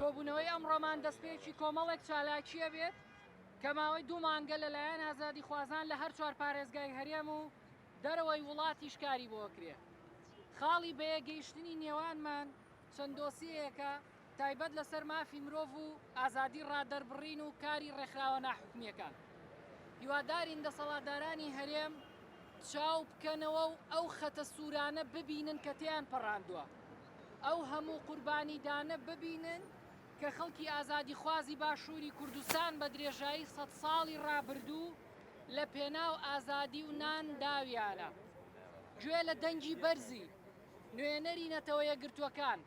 کۆبوونەوەی ئەمڕۆمان دەستپێکی کۆمەڵێک چالاکیە بێت کە ماوەی 2 مانگە لەلایەن ئازادی خوازان لە هەر 4 پارێزگای هەرێم و دەرەوەی وڵاتی شکاری بۆکرێ. خاڵی بەیەگەیشتنی نێوانمان چەند دۆسیەیەکە تایبەت لەسەر مافی مرۆڤ و ئازادی ڕادەربڕین و کاری ڕێکخراوە ناحکومیەکان. هیوادارین دەسەڵاتدارانی هەرێم چاو بکەنەوە و ئەو خەتە سوورانە ببینن کە تیان پەڕاندووە، ئەو هەموو قوربانیدانە ببینن کە خەڵکی ئازادی خوازی باشووری کوردستان بە درێژایی 100 ساڵی ڕابردوو لە پێناو ئازادی و نان داویانە. گوێ لە دەنگی بەرزی نوێنەری نەتەوە یەکگرتووەکان،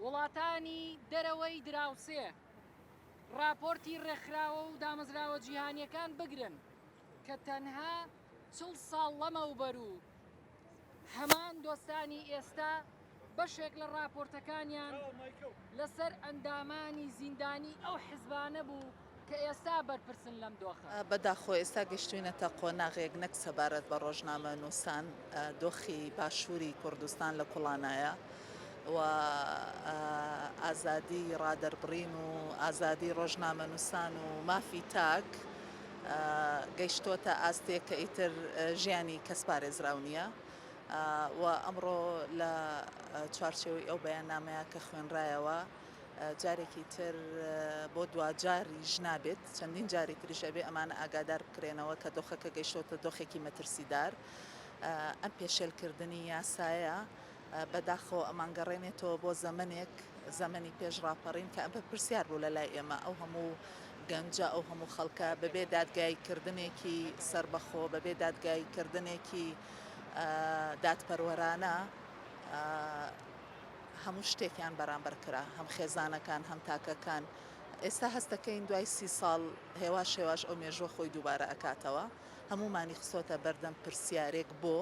وڵاتانی دەرەوەی دراوسێ راپۆرتی ڕێکخراوە و دامەزراوە جیهانیەکان بگرن کە تەنها 40 ساڵ لەمەوبەر و هەمان دۆستانی ئێستا بەشێک لە راپۆرتەکانیان لەسەر ئەندامانی زیندانی ئەو حیزبانە بوو کە ئێستا بەرپرسن لەم دۆخە. بەداخۆ ئێستا گەیشتوینەتە قۆناغێک نەک سەبارەت بە ڕۆژنامە نووسان دۆخی باشووری کوردستان لە کوڵانایە و ئازادی ڕادەربڕین و ئازادی ڕۆژنامە نووسان و مافی تاک گەیشتۆتە ئاستێک کە ئیتر ژیانی کەس پارێزراو نییە و ئەمڕۆ لە چوارچێوەی ئەو بەیاننامەیە کە خوێنرایەوە جارێکی تر بۆ دوجاری ژنابێت چەندین جاری تریشەبێ ئەمانە ئاگادار بکرێنەوە کە دۆخەکە گەیشتۆتە دۆخێکی مەترسیدار. ئەم پێشێلکردنی یاسایە بەداخۆ ئەمانگەڕێنێتەوە بۆ زەمەنی پێش ڕاپەڕین کە ئەم پرسیار بوو لە لای ئێمە ئەو هەموو گەنجە ئەو هەموو خەڵکە بەبێ دادگایکردنێکی سربەخۆ بەبێ دادگایکردنێکی دادپەروەرانە هەموو شتێکیان بەرامبەر کرا، هەم خێزانەکان هەم تاکەکان. ئێستا هەستەکەین دوای 30 ساڵ هێواش ئەو مێژوە خۆی دووبارە ئەکاتەوە، هەمومانی خسۆتە بەردەم پرسیارێک بۆ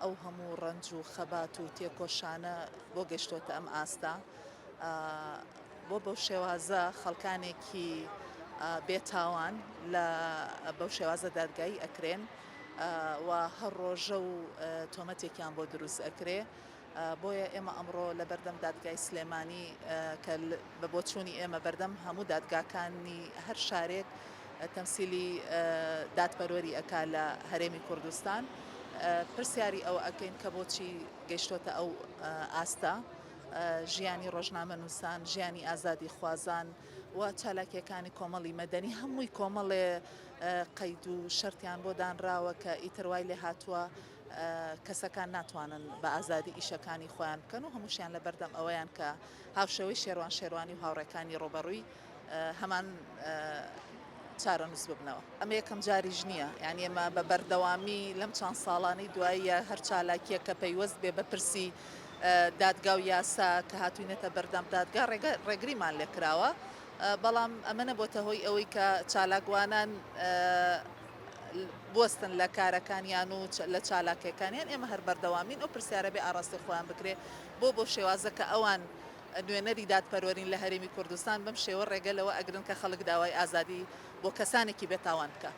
ئەو هەموو ڕەنج و خەبات و تێکۆشانە بۆ گەشتۆتە ئەم ئاستا بۆ بەو شێوازە خەڵکانێکی بێتاوان لە بەو شێوازە دادگایی ئەکرێن و هەر ڕۆژە و تۆمەتێکیان بۆ دروست ئەکرێ. بۆیە ئێمە ئەمڕۆ لە بەردەم دادگای سلێمانی کە بە بۆچوونی ئێمە بەردەم هەموو دادگاکانی هەر شارێک تەمسیلی دادپەروەری ئەکا لە هەرێمی کوردستان پرسیاری ئەو ئەکەین کە بۆچی گەیشتۆتە ئەو ئاستا ژیانی ڕۆژنامە نووسان، ژیانی ئازادی خوازان و چالاکیەکانی کۆمەڵی مەدەنی هەمووی کۆمەڵێ قەید و شەرتیان بۆ دانراوە کە ئیتر وای لێ هاتووە کەسەکان ناتوانن بە ئازادی ئیشەکانی خۆیان بکەن و هەمووشیان لە بەردەم ئەوەیان کە هاوشەوەی شێروانی و هاوڕێکانی ڕۆبەڕووی هەمان چارە نووس ببنەوە. ئەمە یەکەم جاریش نییە، یعنی ئێمە بە بەردەوامی لەم چەند ساڵانەی دواییە هەر چالاکیە کە پەیوەست بێ بە پرسی دادگا و یاسا کە هاتوینێتە بەردەم دادگا ڕێگریمان لێکراوە، بەڵام ئەمە نەبووتە هۆی ئەوەی کە چالاکوانان بوەستن لە کارەکانیان و لە چالاکیەکانیان. ئێمە هەر بەردەوامین ئەو پرسیارە بێ ئاراستی خۆیان بکرێ بۆ شێوازە کە ئەوان نوێنەری دادپەروەرین لە هەرێمی کوردستان بەم شێوە ڕێگە لەوە ئەگرن کە خەڵک داوای ئازادی بۆ کەسانێکی بێتاوان بکە.